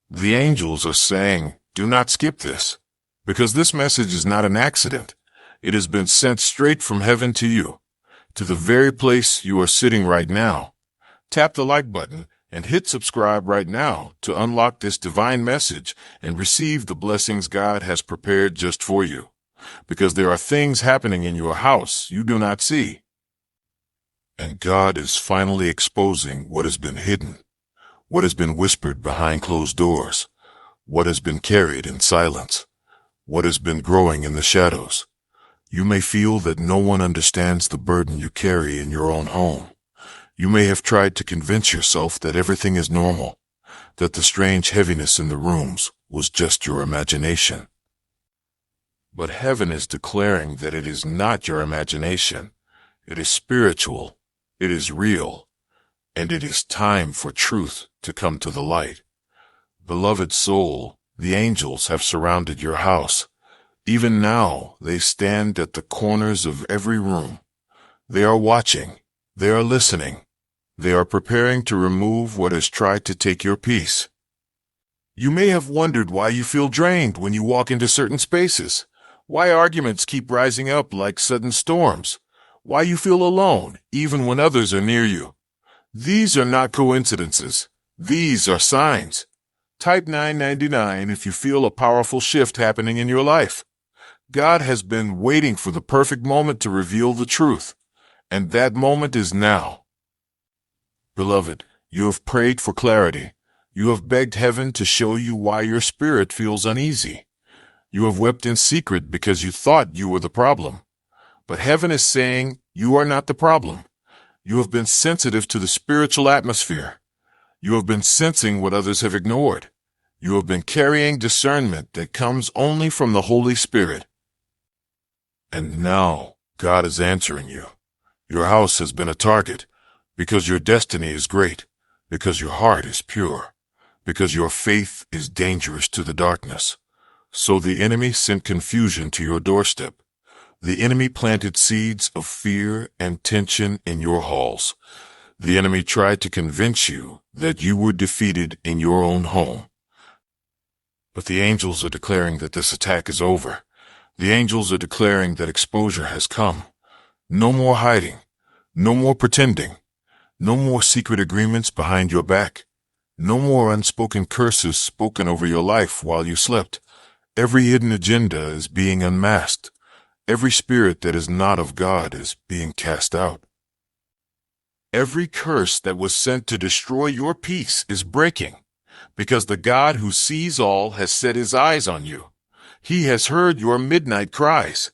The angels are saying, do not skip this, because this message is not an accident. It has been sent straight from heaven to you, to the very place you are sitting right now. Tap the like button and hit subscribe right now to unlock this divine message and receive the blessings God has prepared just for you, because there are things happening in your house you do not see. And God is finally exposing what has been hidden, what has been whispered behind closed doors, what has been carried in silence, what has been growing in the shadows. You may feel that no one understands the burden you carry in your own home. You may have tried to convince yourself that everything is normal, that the strange heaviness in the rooms was just your imagination. But heaven is declaring that it is not your imagination. It is spiritual, it is real, and it is time for truth to come to the light. Beloved soul, the angels have surrounded your house. Even now, they stand at the corners of every room. They are watching. They are listening. They are preparing to remove what has tried to take your peace. You may have wondered why you feel drained when you walk into certain spaces, why arguments keep rising up like sudden storms, why you feel alone even when others are near you. These are not coincidences. These are signs. Type 999 if you feel a powerful shift happening in your life. God has been waiting for the perfect moment to reveal the truth, and that moment is now. Beloved, you have prayed for clarity. You have begged heaven to show you why your spirit feels uneasy. You have wept in secret because you thought you were the problem. But heaven is saying you are not the problem. You have been sensitive to the spiritual atmosphere. You have been sensing what others have ignored. You have been carrying discernment that comes only from the Holy Spirit. And now God is answering you. Your house has been a target because your destiny is great, because your heart is pure, because your faith is dangerous to the darkness. So the enemy sent confusion to your doorstep. The enemy planted seeds of fear and tension in your halls. The enemy tried to convince you that you were defeated in your own home. But the angels are declaring that this attack is over. The angels are declaring that exposure has come. No more hiding. No more pretending. No more secret agreements behind your back. No more unspoken curses spoken over your life while you slept. Every hidden agenda is being unmasked. Every spirit that is not of God is being cast out. Every curse that was sent to destroy your peace is breaking, because the God who sees all has set his eyes on you. He has heard your midnight cries.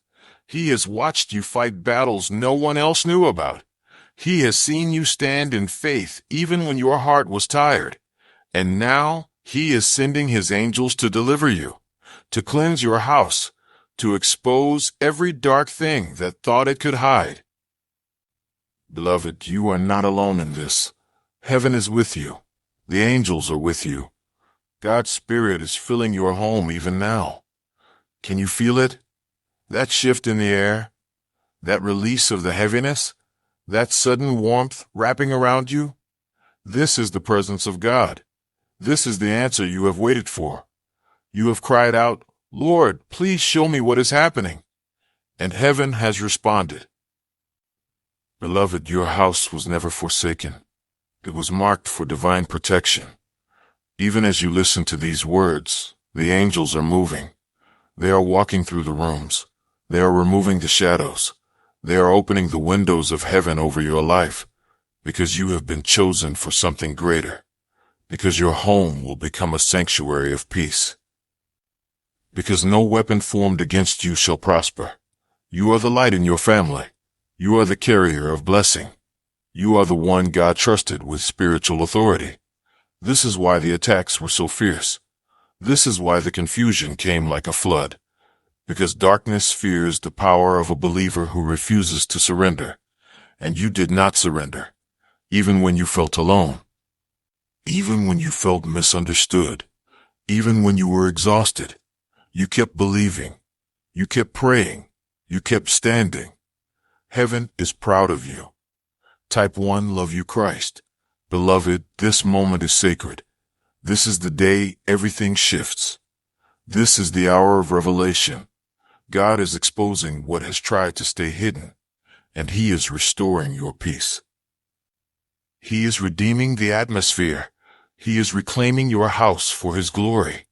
He has watched you fight battles no one else knew about. He has seen you stand in faith even when your heart was tired. And now he is sending his angels to deliver you, to cleanse your house, to expose every dark thing that thought it could hide. Beloved, you are not alone in this. Heaven is with you. The angels are with you. God's Spirit is filling your home even now. Can you feel it? That shift in the air? That release of the heaviness? That sudden warmth wrapping around you? This is the presence of God. This is the answer you have waited for. You have cried out, Lord, please show me what is happening. And heaven has responded. Beloved, your house was never forsaken. It was marked for divine protection. Even as you listen to these words, the angels are moving. They are walking through the rooms. They are removing the shadows. They are opening the windows of heaven over your life, because you have been chosen for something greater, because your home will become a sanctuary of peace. Because no weapon formed against you shall prosper. You are the light in your family. You are the carrier of blessing. You are the one God trusted with spiritual authority. This is why the attacks were so fierce. This is why the confusion came like a flood. Because darkness fears the power of a believer who refuses to surrender. And you did not surrender, even when you felt alone. Even when you felt misunderstood. Even when you were exhausted. You kept believing. You kept praying. You kept standing. Heaven is proud of you. Type 1, love you Christ. Beloved, this moment is sacred. This is the day everything shifts. This is the hour of revelation. God is exposing what has tried to stay hidden, and He is restoring your peace. He is redeeming the atmosphere. He is reclaiming your house for His glory.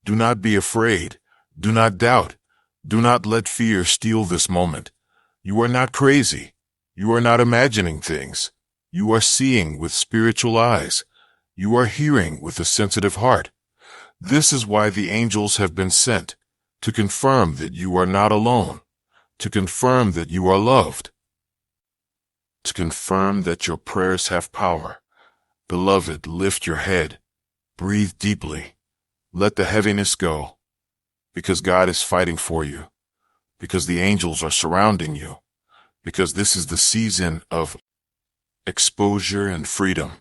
Do not be afraid. Do not doubt. Do not let fear steal this moment. You are not crazy. You are not imagining things. You are seeing with spiritual eyes. You are hearing with a sensitive heart. This is why the angels have been sent, to confirm that you are not alone, to confirm that you are loved, to confirm that your prayers have power. Beloved, lift your head. Breathe deeply. Let the heaviness go, because God is fighting for you, because the angels are surrounding you, because this is the season of exposure and freedom.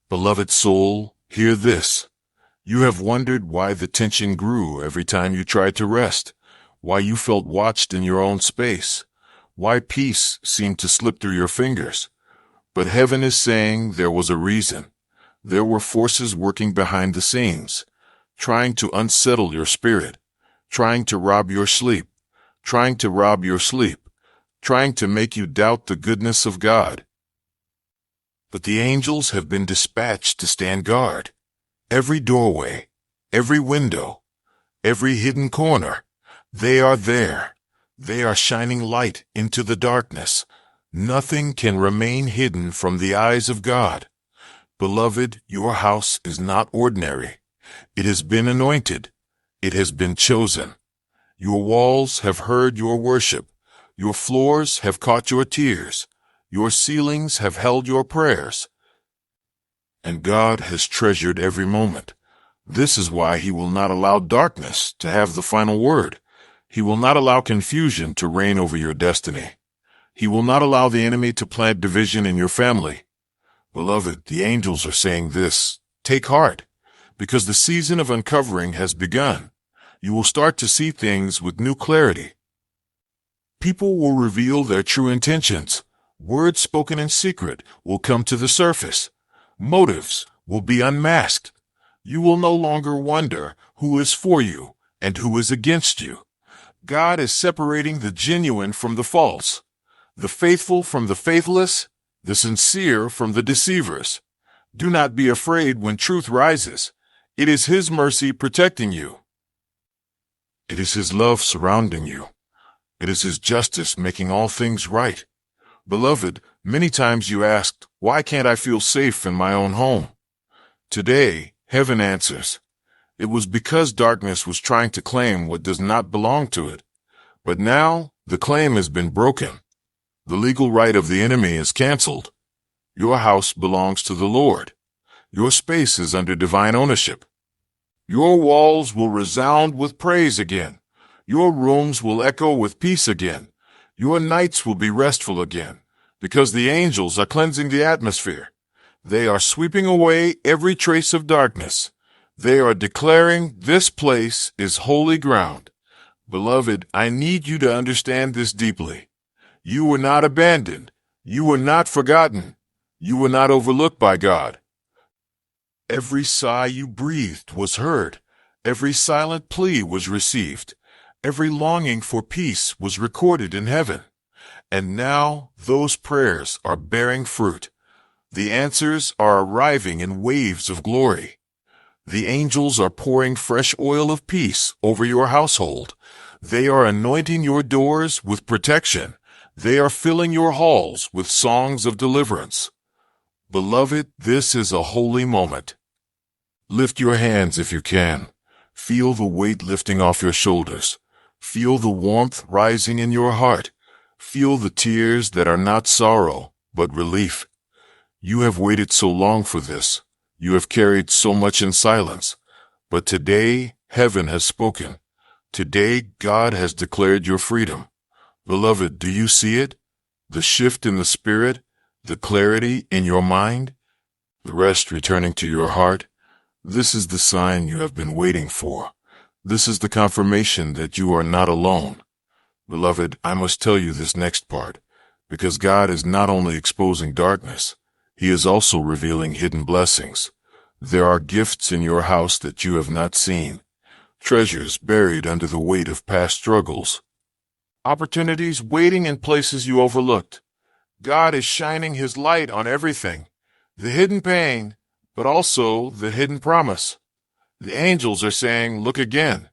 Beloved soul, hear this. You have wondered why the tension grew every time you tried to rest, why you felt watched in your own space, why peace seemed to slip through your fingers. But heaven is saying there was a reason. There were forces working behind the scenes, trying to unsettle your spirit, trying to rob your sleep, trying to make you doubt the goodness of God. But the angels have been dispatched to stand guard. Every doorway, every window, every hidden corner, they are there. They are shining light into the darkness. Nothing can remain hidden from the eyes of God. Beloved, your house is not ordinary. It has been anointed. It has been chosen. Your walls have heard your worship. Your floors have caught your tears. Your ceilings have held your prayers. And God has treasured every moment. This is why He will not allow darkness to have the final word. He will not allow confusion to reign over your destiny. He will not allow the enemy to plant division in your family. Beloved, the angels are saying this: take heart, because the season of uncovering has begun. You will start to see things with new clarity. People will reveal their true intentions. Words spoken in secret will come to the surface. Motives will be unmasked. You will no longer wonder who is for you and who is against you. God is separating the genuine from the false, the faithful from the faithless, the sincere from the deceivers. Do not be afraid when truth rises. It is His mercy protecting you. It is His love surrounding you. It is His justice making all things right. Beloved, many times you asked, why can't I feel safe in my own home? Today, heaven answers. It was because darkness was trying to claim what does not belong to it. But now, the claim has been broken. The legal right of the enemy is canceled. Your house belongs to the Lord. Your space is under divine ownership. Your walls will resound with praise again. Your rooms will echo with peace again. Your nights will be restful again, because the angels are cleansing the atmosphere. They are sweeping away every trace of darkness. They are declaring this place is holy ground. Beloved, I need you to understand this deeply. You were not abandoned. You were not forgotten. You were not overlooked by God. Every sigh you breathed was heard. Every silent plea was received. Every longing for peace was recorded in heaven. And now those prayers are bearing fruit. The answers are arriving in waves of glory. The angels are pouring fresh oil of peace over your household. They are anointing your doors with protection. They are filling your halls with songs of deliverance. Beloved, this is a holy moment. Lift your hands if you can. Feel the weight lifting off your shoulders. Feel the warmth rising in your heart. Feel the tears that are not sorrow, but relief. You have waited so long for this. You have carried so much in silence. But today, heaven has spoken. Today, God has declared your freedom. Beloved, do you see it? The shift in the spirit, the clarity in your mind, the rest returning to your heart. This is the sign you have been waiting for. This is the confirmation that you are not alone. Beloved, I must tell you this next part, because God is not only exposing darkness, He is also revealing hidden blessings. There are gifts in your house that you have not seen, treasures buried under the weight of past struggles, opportunities waiting in places you overlooked. God is shining His light on everything, the hidden pain, but also the hidden promise. The angels are saying, look again.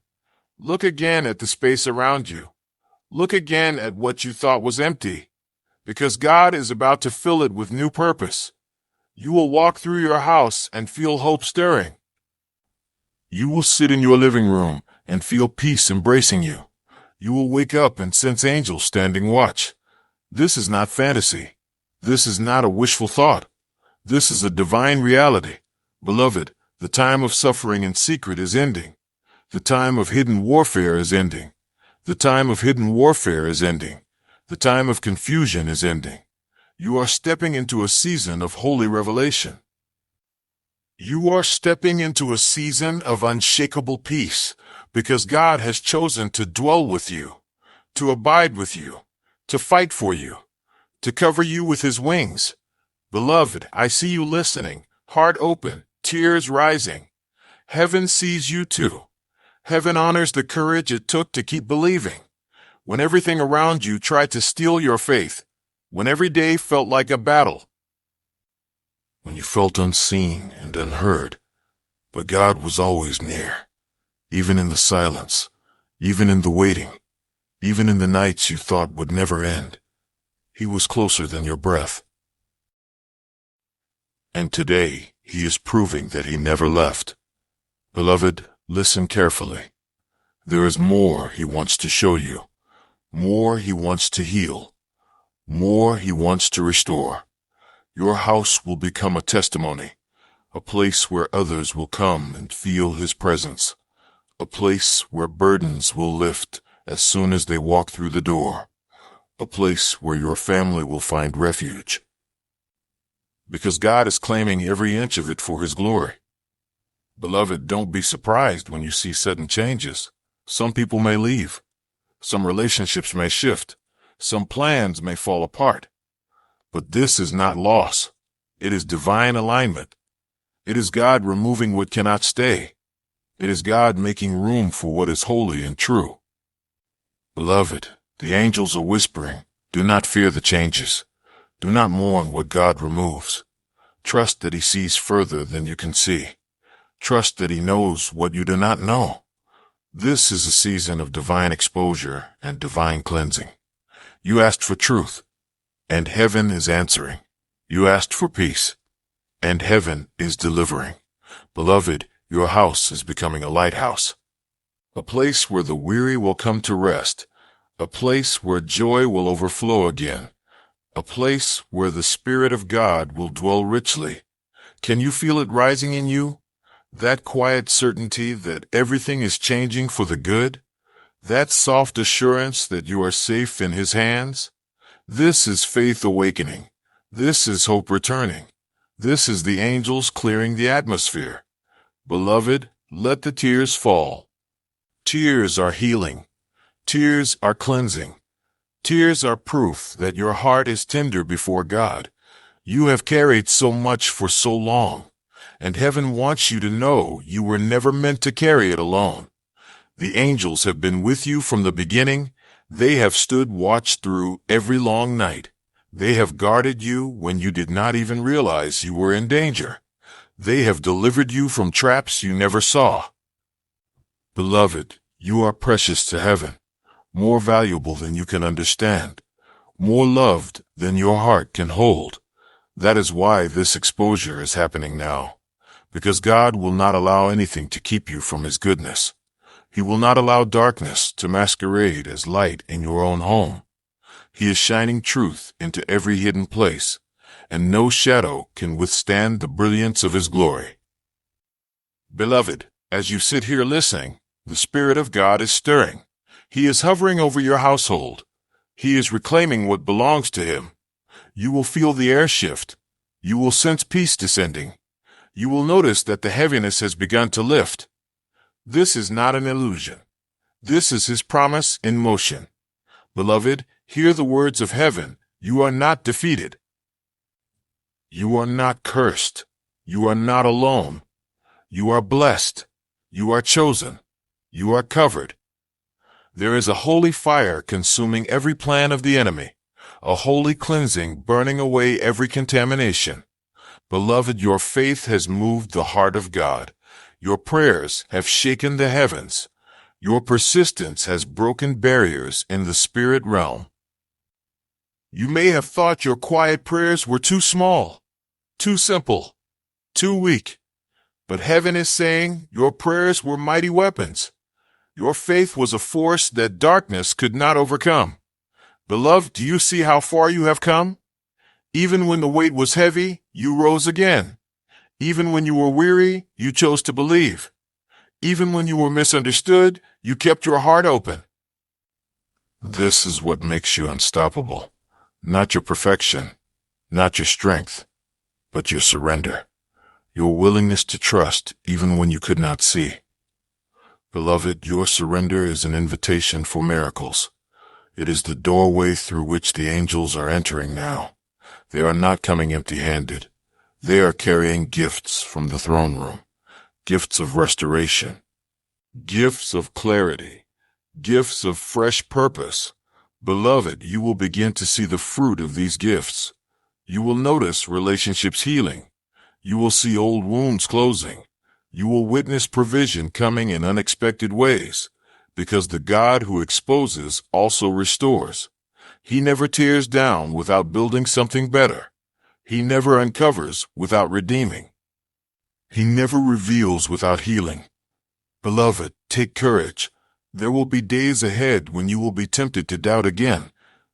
Look again at the space around you. Look again at what you thought was empty, because God is about to fill it with new purpose. You will walk through your house and feel hope stirring. You will sit in your living room and feel peace embracing you. You will wake up and sense angels standing watch. This is not fantasy. This is not a wishful thought. This is a divine reality. Beloved, the time of suffering in secret is ending. The time of hidden warfare is ending. The time of hidden warfare is ending. The time of confusion is ending. You are stepping into a season of holy revelation. You are stepping into a season of unshakable peace, because God has chosen to dwell with you, to abide with you, to fight for you, to cover you with His wings. Beloved, I see you listening, heart open, tears rising. Heaven sees you too. Heaven honors the courage it took to keep believing. When everything around you tried to steal your faith, when every day felt like a battle, when you felt unseen and unheard, but God was always near, even in the silence, even in the waiting, even in the nights you thought would never end. He was closer than your breath. And today, He is proving that He never left. Beloved, listen carefully. There is more He wants to show you, more He wants to heal, more He wants to restore. Your house will become a testimony, a place where others will come and feel His presence, a place where burdens will lift as soon as they walk through the door, a place where your family will find refuge, because God is claiming every inch of it for His glory. Beloved, don't be surprised when you see sudden changes. Some people may leave. Some relationships may shift. Some plans may fall apart. But this is not loss. It is divine alignment. It is God removing what cannot stay. It is God making room for what is holy and true. Beloved, the angels are whispering, do not fear the changes. Do not mourn what God removes. Trust that He sees further than you can see. Trust that He knows what you do not know. This is a season of divine exposure and divine cleansing. You asked for truth, and heaven is answering. You asked for peace, and heaven is delivering. Beloved, your house is becoming a lighthouse, a place where the weary will come to rest, a place where joy will overflow again, a place where the Spirit of God will dwell richly. Can you feel it rising in you? That quiet certainty that everything is changing for the good? That soft assurance that you are safe in His hands? This is faith awakening. This is hope returning. This is the angels clearing the atmosphere. Beloved, let the tears fall. Tears are healing. Tears are cleansing. Tears are proof that your heart is tender before God. You have carried so much for so long, and heaven wants you to know you were never meant to carry it alone. The angels have been with you from the beginning. They have stood watch through every long night. They have guarded you when you did not even realize you were in danger. They have delivered you from traps you never saw. Beloved, you are precious to heaven, more valuable than you can understand, more loved than your heart can hold. That is why this exposure is happening now, because God will not allow anything to keep you from His goodness. He will not allow darkness to masquerade as light in your own home. He is shining truth into every hidden place, and no shadow can withstand the brilliance of His glory. Beloved, as you sit here listening, the Spirit of God is stirring. He is hovering over your household. He is reclaiming what belongs to Him. You will feel the air shift. You will sense peace descending. You will notice that the heaviness has begun to lift. This is not an illusion. This is His promise in motion. Beloved, hear the words of heaven. You are not defeated. You are not cursed. You are not alone. You are blessed. You are chosen. You are covered. There is a holy fire consuming every plan of the enemy, a holy cleansing burning away every contamination. Beloved, your faith has moved the heart of God. Your prayers have shaken the heavens. Your persistence has broken barriers in the spirit realm. You may have thought your quiet prayers were too small, too simple, too weak. But heaven is saying your prayers were mighty weapons. Your faith was a force that darkness could not overcome. Beloved, do you see how far you have come? Even when the weight was heavy, you rose again. Even when you were weary, you chose to believe. Even when you were misunderstood, you kept your heart open. This is what makes you unstoppable. Not your perfection, not your strength, but your surrender. Your willingness to trust even when you could not see. Beloved, your surrender is an invitation for miracles. It is the doorway through which the angels are entering now. They are not coming empty-handed. They are carrying gifts from the throne room, gifts of restoration, gifts of clarity, gifts of fresh purpose. Beloved, you will begin to see the fruit of these gifts. You will notice relationships healing. You will see old wounds closing. You will witness provision coming in unexpected ways, because the God who exposes also restores. He never tears down without building something better. He never uncovers without redeeming. He never reveals without healing. Beloved, take courage. There will be days ahead when you will be tempted to doubt again,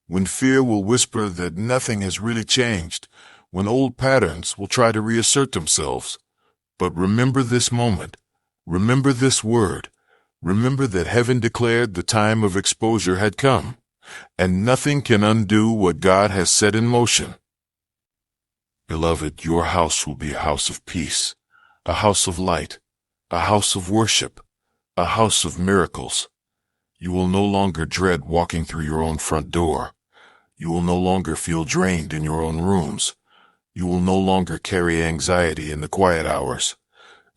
when fear will whisper that nothing has really changed, when old patterns will try to reassert themselves. But remember this moment. Remember this word. Remember that heaven declared the time of exposure had come, and nothing can undo what God has set in motion. Beloved, your house will be a house of peace, a house of light, a house of worship, a house of miracles. You will no longer dread walking through your own front door. You will no longer feel drained in your own rooms. You will no longer carry anxiety in the quiet hours.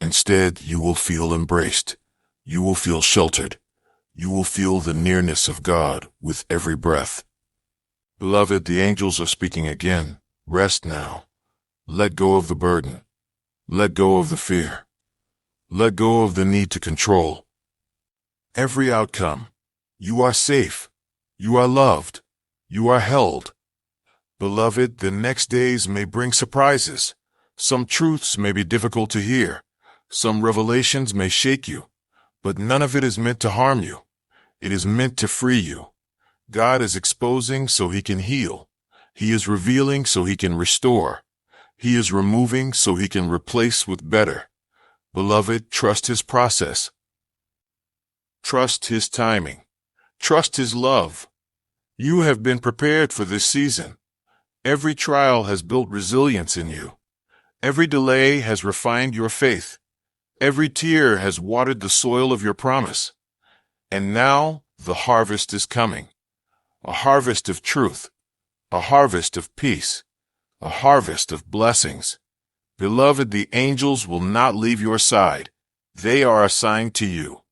Instead, you will feel embraced. You will feel sheltered. You will feel the nearness of God with every breath. Beloved, the angels are speaking again. Rest now. Let go of the burden. Let go of the fear. Let go of the need to control. Every outcome. You are safe. You are loved. You are held. Beloved, the next days may bring surprises. Some truths may be difficult to hear. Some revelations may shake you. But none of it is meant to harm you. It is meant to free you. God is exposing so He can heal. He is revealing so He can restore. He is removing so He can replace with better. Beloved, trust His process. Trust His timing. Trust His love. You have been prepared for this season. Every trial has built resilience in you. Every delay has refined your faith. Every tear has watered the soil of your promise. And now the harvest is coming. A harvest of truth. A harvest of peace. A harvest of blessings. Beloved, the angels will not leave your side. They are assigned to you.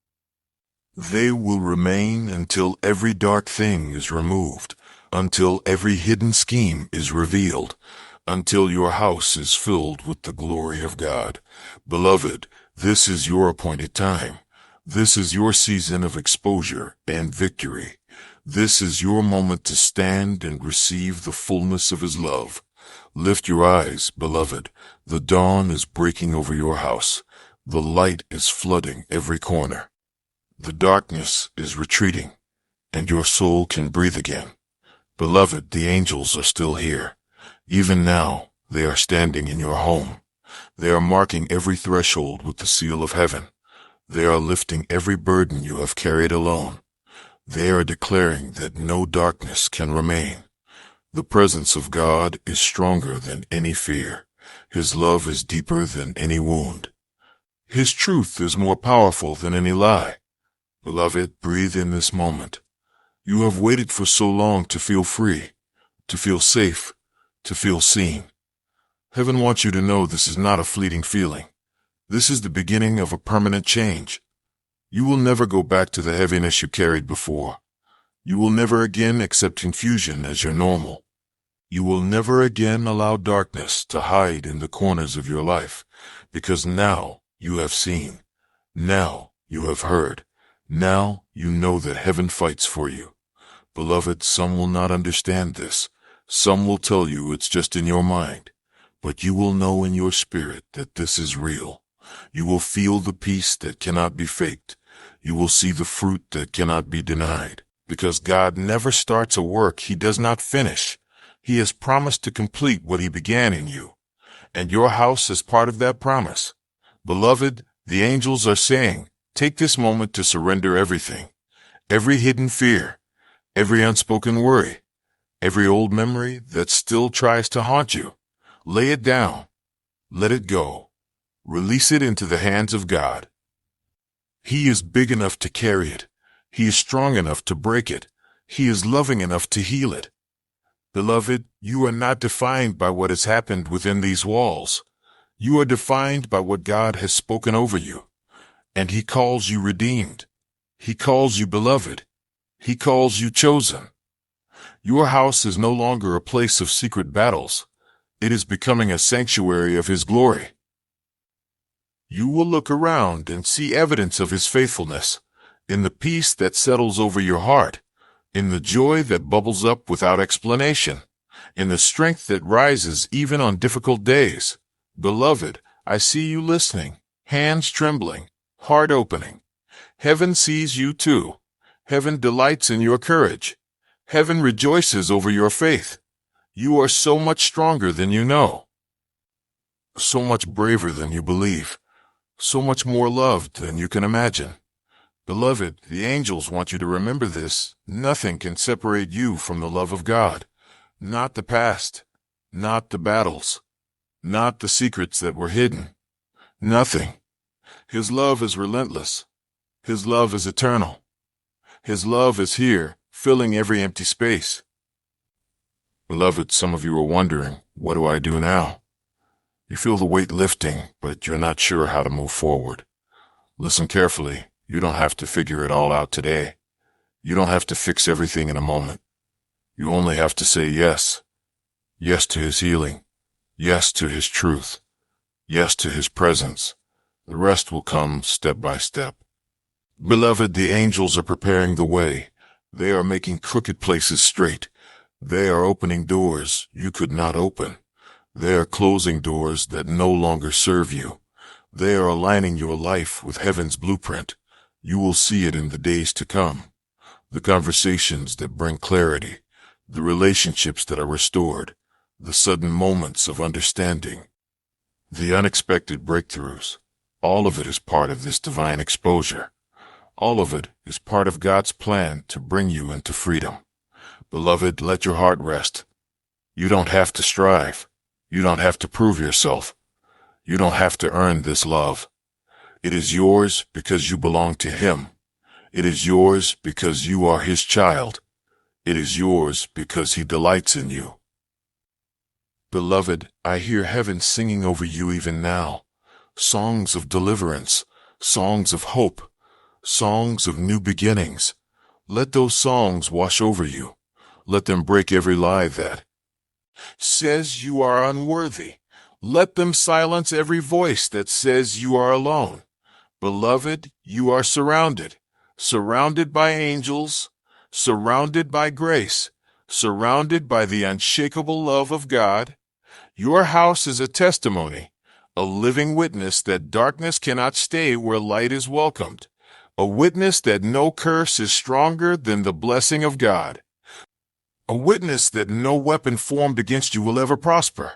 They will remain until every dark thing is removed, until every hidden scheme is revealed, until your house is filled with the glory of God. Beloved, this is your appointed time. This is your season of exposure and victory. This is your moment to stand and receive the fullness of His love. Lift your eyes, beloved. The dawn is breaking over your house. The light is flooding every corner. The darkness is retreating, and your soul can breathe again. Beloved, the angels are still here. Even now, they are standing in your home. They are marking every threshold with the seal of heaven. They are lifting every burden you have carried alone. They are declaring that no darkness can remain. The presence of God is stronger than any fear. His love is deeper than any wound. His truth is more powerful than any lie. Beloved, breathe in this moment. You have waited for so long to feel free, to feel safe, to feel seen. Heaven wants you to know this is not a fleeting feeling. This is the beginning of a permanent change. You will never go back to the heaviness you carried before. You will never again accept confusion as your normal. You will never again allow darkness to hide in the corners of your life, because now you have seen. Now you have heard. Now you know that heaven fights for you. Beloved, some will not understand this. Some will tell you it's just in your mind. But you will know in your spirit that this is real. You will feel the peace that cannot be faked. You will see the fruit that cannot be denied. Because God never starts a work He does not finish. He has promised to complete what He began in you. And your house is part of that promise. Beloved, the angels are saying, take this moment to surrender everything. Every hidden fear, every unspoken worry, every old memory that still tries to haunt you. Lay it down. Let it go. Release it into the hands of God. He is big enough to carry it. He is strong enough to break it. He is loving enough to heal it. Beloved, you are not defined by what has happened within these walls. You are defined by what God has spoken over you. And He calls you redeemed. He calls you beloved. He calls you chosen. Your house is no longer a place of secret battles. It is becoming a sanctuary of His glory. You will look around and see evidence of His faithfulness, in the peace that settles over your heart, in the joy that bubbles up without explanation, in the strength that rises even on difficult days. Beloved, I see you listening, hands trembling, heart opening. Heaven sees you too. Heaven delights in your courage. Heaven rejoices over your faith. You are so much stronger than you know, so much braver than you believe, so much more loved than you can imagine. Beloved, the angels want you to remember this. Nothing can separate you from the love of God. Not the past, not the battles, not the secrets that were hidden. Nothing. His love is relentless. His love is eternal. His love is here, filling every empty space. Beloved, some of you are wondering, what do I do now? You feel the weight lifting, but you're not sure how to move forward. Listen carefully. You don't have to figure it all out today. You don't have to fix everything in a moment. You only have to say yes. Yes to His healing. Yes to His truth. Yes to His presence. The rest will come step by step. Beloved, the angels are preparing the way. They are making crooked places straight. They are opening doors you could not open. They are closing doors that no longer serve you. They are aligning your life with heaven's blueprint. You will see it in the days to come. The conversations that bring clarity, the relationships that are restored, the sudden moments of understanding, the unexpected breakthroughs. All of it is part of this divine exposure. All of it is part of God's plan to bring you into freedom. Beloved, let your heart rest. You don't have to strive. You don't have to prove yourself. You don't have to earn this love. It is yours because you belong to Him. It is yours because you are His child. It is yours because He delights in you. Beloved, I hear heaven singing over you even now. Songs of deliverance, songs of hope, songs of new beginnings. Let those songs wash over you. Let them break every lie that says you are unworthy. Let them silence every voice that says you are alone. Beloved, you are surrounded by angels, surrounded by grace, surrounded by the unshakable love of God. Your house is a testimony, a living witness that darkness cannot stay where light is welcomed, a witness that no curse is stronger than the blessing of God, a witness that no weapon formed against you will ever prosper.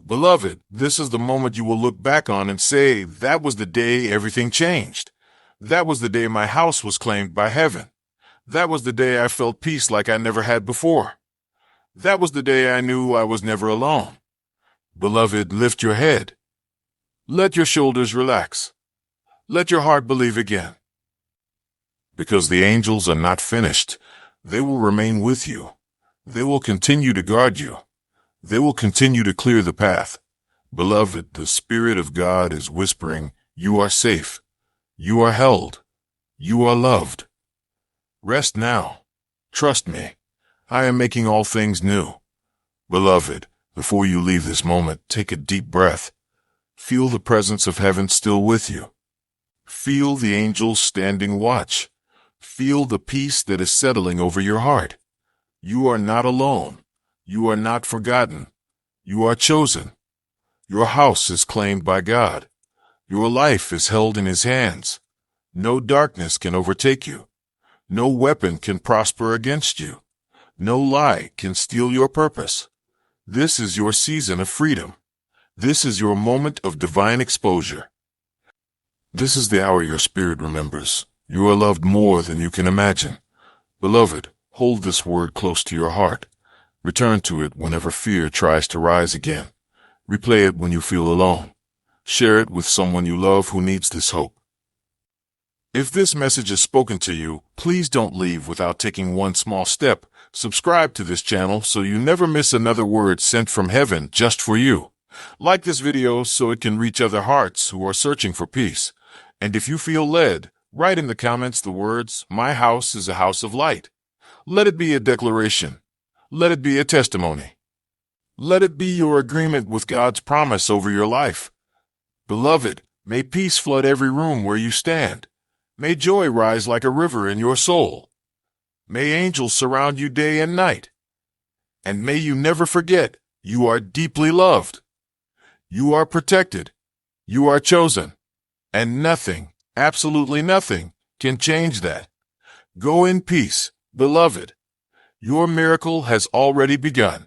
Beloved, this is the moment you will look back on and say, that was the day everything changed. That was the day my house was claimed by heaven. That was the day I felt peace like I never had before. That was the day I knew I was never alone. Beloved, lift your head. Let your shoulders relax. Let your heart believe again. Because the angels are not finished. They will remain with you. They will continue to guard you. They will continue to clear the path. Beloved, the Spirit of God is whispering, You are safe. You are held. You are loved. Rest now. Trust me. I am making all things new. Beloved, before you leave this moment, take a deep breath. Feel the presence of heaven still with you. Feel the angels standing watch. Feel the peace that is settling over your heart. You are not alone. You are not forgotten. You are chosen. Your house is claimed by God. Your life is held in His hands. No darkness can overtake you. No weapon can prosper against you. No lie can steal your purpose. This is your season of freedom. This is your moment of divine exposure. This is the hour your spirit remembers. You are loved more than you can imagine. Beloved, hold this word close to your heart. Return to it whenever fear tries to rise again. Replay it when you feel alone. Share it with someone you love who needs this hope. If this message has spoken to you, please don't leave without taking one small step. Subscribe to this channel so you never miss another word sent from heaven just for you. Like this video so it can reach other hearts who are searching for peace. And if you feel led, write in the comments the words, "My house is a house of light." Let it be a declaration. Let it be a testimony. Let it be your agreement with God's promise over your life. Beloved, may peace flood every room where you stand. May joy rise like a river in your soul. May angels surround you day and night. And may you never forget, you are deeply loved. You are protected. You are chosen. And nothing, absolutely nothing, can change that. Go in peace, beloved. Your miracle has already begun.